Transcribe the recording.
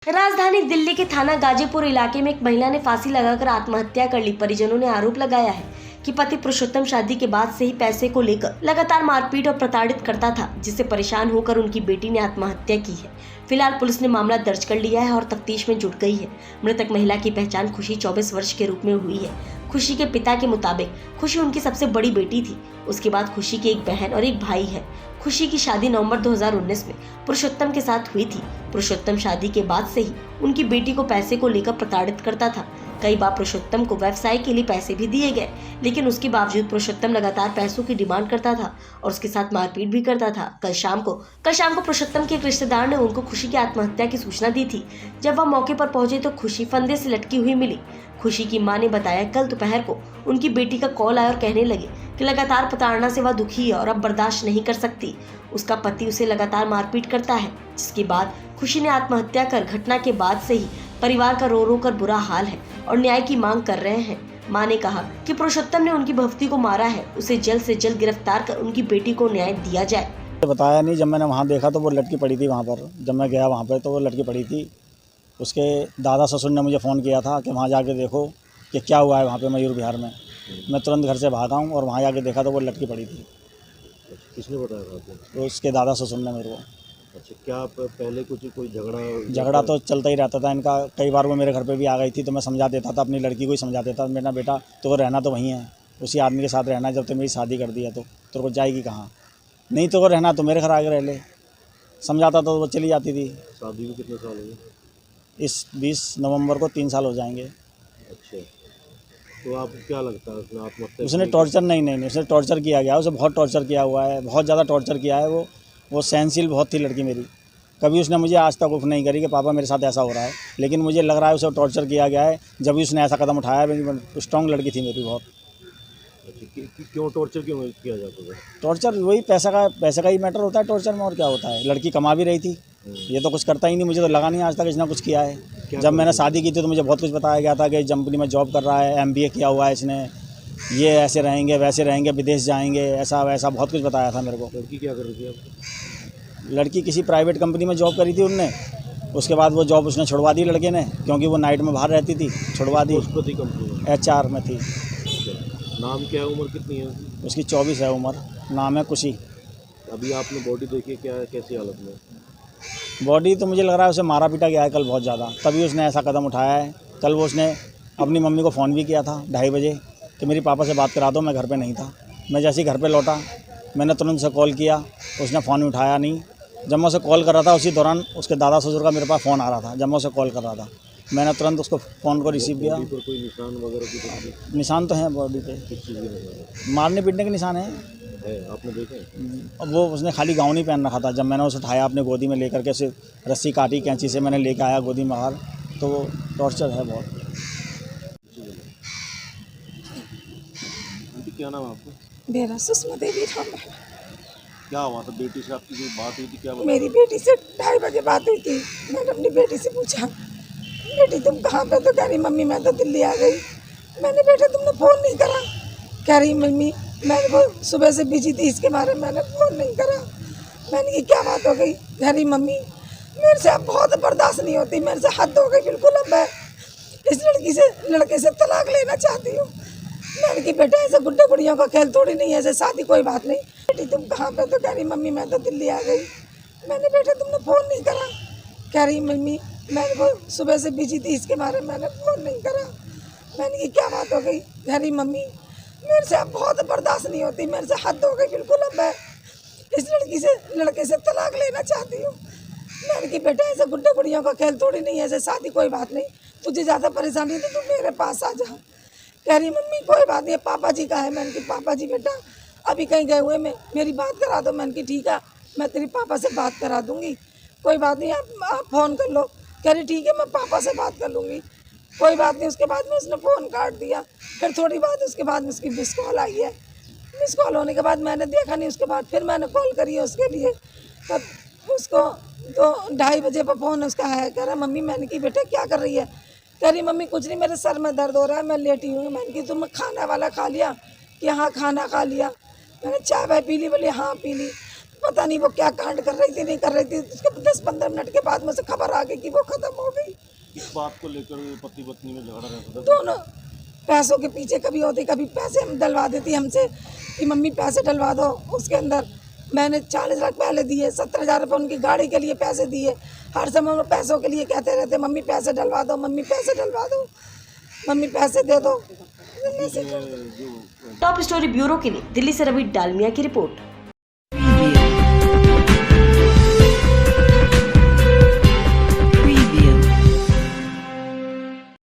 राजधानी दिल्ली के थाना गाजीपुर इलाके में एक महिला ने फांसी लगाकर आत्महत्या कर ली। परिजनों ने आरोप लगाया है कि पति पुरुषोत्तम शादी के बाद से ही पैसे को लेकर लगातार मारपीट और प्रताड़ित करता था, जिससे परेशान होकर उनकी बेटी ने आत्महत्या की है। फिलहाल पुलिस ने मामला दर्ज कर लिया है और तफ्तीश में जुट गई है। मृतक महिला की पहचान खुशी 24 वर्ष के रूप में हुई है। खुशी के पिता के मुताबिक खुशी उनकी सबसे बड़ी बेटी थी। उसके बाद खुशी की एक बहन और एक भाई है। खुशी की शादी नवंबर 2019 में पुरुषोत्तम के साथ हुई थी। पुरुषोत्तम शादी के बाद से ही उनकी बेटी को पैसे को लेकर प्रताड़ित करता था। कई बार पुरुषोत्तम को व्यवसाय के लिए पैसे भी दिए गए, लेकिन उसके बावजूद पुरुषोत्तम लगातार पैसों की डिमांड करता था और उसके साथ मारपीट भी करता था। कल शाम को पुरुषोत्तम के एक रिश्तेदार ने उनको खुशी की आत्महत्या की सूचना दी थी। जब वह मौके पर पहुंचे तो खुशी फंदे से लटकी हुई मिली। खुशी की मां ने बताया, कल दोपहर को उनकी बेटी का कॉल आया और कहने लगे कि लगातार प्रताड़ना से वह दुखी है और अब बर्दाश्त नहीं कर सकती। उसका पति उसे लगातार मारपीट करता है, जिसके बाद खुशी ने आत्महत्या कर घटना के बाद से ही परिवार का रो रो कर बुरा हाल है और न्याय की मांग कर रहे हैं। मां ने कहा कि पुरुषोत्तम ने उनकी भवती को मारा है, उसे जल्द से जल्द गिरफ्तार कर उनकी बेटी को न्याय दिया जाए। बताया नहीं, जब मैंने वहाँ देखा तो वो लड़की पड़ी थी वहाँ पर। जब मैं गया वहाँ पर तो वो लड़की पड़ी थी। उसके दादा ससुर ने मुझे फ़ोन किया था कि वहाँ जाके देखो कि क्या हुआ है वहाँ पे मयूर विहार में। मैं तुरंत घर से भागा हूँ और वहाँ जाके देखा तो वो लड़की पड़ी थी। किसने बताया था आपको? तो उसके दादा ससुर ने मेरे को। अच्छा, क्या पहले कोई झगड़ा तो चलता ही रहता था इनका। कई बार वो मेरे घर पे भी आ गई थी तो मैं समझा देता था, अपनी लड़की को ही समझा देता था, मेरा बेटा तो वो रहना तो वहीं है, उसी आदमी के साथ रहना है। जब तक मेरी शादी कर दी है तो तेरे को जाएगी कहाँ? नहीं तो वो रहना तो मेरे घर आगे रह ले। समझाता तो वो चली जाती थी। शादी में कितने साल हुए? इस 20 नवंबर को 3 साल हो जाएंगे। अच्छा, तो आपको क्या लगता है उसने आत्महत्या? उसने टॉर्चर नहीं, उसने टॉर्चर किया गया, उसे बहुत टॉर्चर किया हुआ है, बहुत ज़्यादा टॉर्चर किया है। वो सहनशील बहुत थी लड़की मेरी। कभी उसने मुझे आज तक उफ नहीं करी कि पापा मेरे साथ ऐसा हो रहा है, लेकिन मुझे लग रहा है उसे टॉर्चर किया गया है जब भी उसने ऐसा कदम उठाया है। स्ट्रॉन्ग लड़की थी मेरी बहुत। अच्छा, क्यों टॉर्चर क्यों किया जाता था? टॉर्चर वही पैसे का ही मैटर होता है टॉर्चर में, और क्या होता है। लड़की कमा भी रही थी, ये तो कुछ करता ही नहीं। मुझे तो लगा नहीं आज तक इसने कुछ किया है। जब मैंने शादी की थी तो मुझे बहुत कुछ बताया गया था कि कंपनी में जॉब कर रहा है, MBA किया हुआ है इसने, ये ऐसे रहेंगे वैसे रहेंगे, विदेश जाएंगे, ऐसा वैसा बहुत कुछ बताया था मेरे को। लड़की क्या कर रही थी आपको? लड़की किसी प्राइवेट कंपनी में जॉब करी थी उनने। उसके बाद वो जॉब उसने छुड़वा दी लड़के ने, क्योंकि वो नाइट में बाहर रहती थी, छुड़वा दी। कंपनी में HR में थी। नाम क्या है? उम्र कितनी है उसकी 24 है उम्र। नाम है खुशी। अभी आपने बॉडी देखी, क्या कैसी हालत में? बॉडी तो मुझे लग रहा है उसे मारा पीटा गया है कल बहुत ज़्यादा, तभी उसने ऐसा कदम उठाया है। कल वो उसने अपनी मम्मी को फ़ोन भी किया था 2:30 बजे कि मेरी पापा से बात करा दो, मैं घर पे नहीं था। मैं जैसे ही घर पे लौटा मैंने तुरंत उसे कॉल किया, उसने फ़ोन उठाया नहीं। जब मैं उसे कॉल कर रहा था उसी दौरान उसके दादा ससुर का मेरे पास फ़ोन आ रहा था। जब मैं उसे कॉल कर रहा था मैंने तुरंत उसको फ़ोन को रिसीव किया। पर कोई निशान वगैरह की? निशान तो हैं बॉडी पे, किस चीज़ के निशान मारने पीटने के निशान हैं। है? आपने देखे? अब वो उसने खाली गाउन ही पहन रखा था। जब मैंने उसे उठाया अपने गोदी में लेकर के, उसे रस्सी काटी, कैंची से मैंने लेकर आया गोदी में बाहर, तो वो टॉर्चर है बहुत। क्या नाम है आपको? मेरा सुषमा देवी नाम है। क्या हुआ था? बेटी से आपकी कोई बात हुई थी? क्या बात? मेरी बेटी से 2:30 बजे बात हुई थी। मैंने अपनी बेटी से पूछा, बेटी तुम कहाँ पे? तो कह रही मम्मी मैं तो दिल्ली आ गई। मैंने, बेटा तुमने फ़ोन नहीं करा? कह रही मम्मी मैंने वो सुबह से बिजी थी, इसके बारे में मैंने फ़ोन नहीं करा। मैंने ये क्या बात हो गई? कह रही मम्मी मेरे से अब बहुत बर्दाश्त नहीं होती, मेरे से हद हो गई बिल्कुल, अब मैं इस लड़के से तलाक लेना चाहती हूँ। मैंने कि बेटा ऐसे गुड्डे गुड़ियों का खेल थोड़ी नहीं है, ऐसे शादी कोई बात नहीं। बेटी तुम कहाँ पे? तो कह रही मम्मी मैं तो दिल्ली आ गई। मैंने, बेटा तुमने फ़ोन नहीं करा? कह रही मम्मी मैंने वो सुबह से बिजी थी, इसके बारे में मैंने फ़ोन नहीं करा। मैंने कि क्या बात हो गई? कह रही मम्मी मेरे से अब बहुत बर्दाश्त नहीं होती, मेरे से हद हो गई बिल्कुल, अब मैं इस लड़के से तलाक लेना चाहती हूँ। मैंने कि बेटा ऐसे गुड्डे गुड़ियों का खेल थोड़ी नहीं है, ऐसे शादी कोई बात नहीं, तुझे ज़्यादा परेशानी है तो तू मेरे पास आ जा। कह रही मम्मी कोई बात नहीं, पापा जी का है। मैंने कि पापा जी बेटा अभी कहीं गए हुए में, मेरी बात करा दो। मैंने कि ठीक है मैं तेरी पापा से बात करा दूँगी, कोई बात नहीं, आप फ़ोन कर लो। कह रही ठीक है मैं पापा से बात कर लूँगी, कोई बात नहीं। उसके बाद में उसने फ़ोन काट दिया। फिर थोड़ी बात उसके बाद में उसकी मिस कॉल आई है। मिस कॉल होने के बाद मैंने देखा नहीं, उसके बाद फिर मैंने कॉल करी है उसके लिए, तब उसको तो 2:30 बजे पर फ़ोन उसका है। कह रहा मम्मी, मैंने कि बेटा क्या कर रही है? कह रही मम्मी कुछ नहीं, मेरे सर में दर्द हो रहा है, मैं लेटी हूँ। मैंने कि तुम खाना वाला खा लिया? कि हाँ खाना खा लिया। मैंने चाय वाय पी ली? बोली हाँ पी ली। पता नहीं वो क्या कांड कर रही थी नहीं कर रही थी। उसके 10-15 मिनट के बाद मुझे खबर आ गई कि वो खत्म हो गई। इस बात को लेकर पति पत्नी में झगड़ा रहता था। दोनों पैसों के पीछे कभी होती, कभी पैसे डलवा देती हमसे कि मम्मी पैसे डलवा दो। उसके अंदर मैंने 40 लाख पहले दिए, 70,000 रुपये उनकी गाड़ी के लिए पैसे दिए। हर समय वो पैसों के लिए कहते रहते मम्मी पैसे डलवा दो, मम्मी पैसे डलवा दो, मम्मी पैसे दे दो। टॉप स्टोरी ब्यूरो के लिए दिल्ली से रवि डालमिया की रिपोर्ट।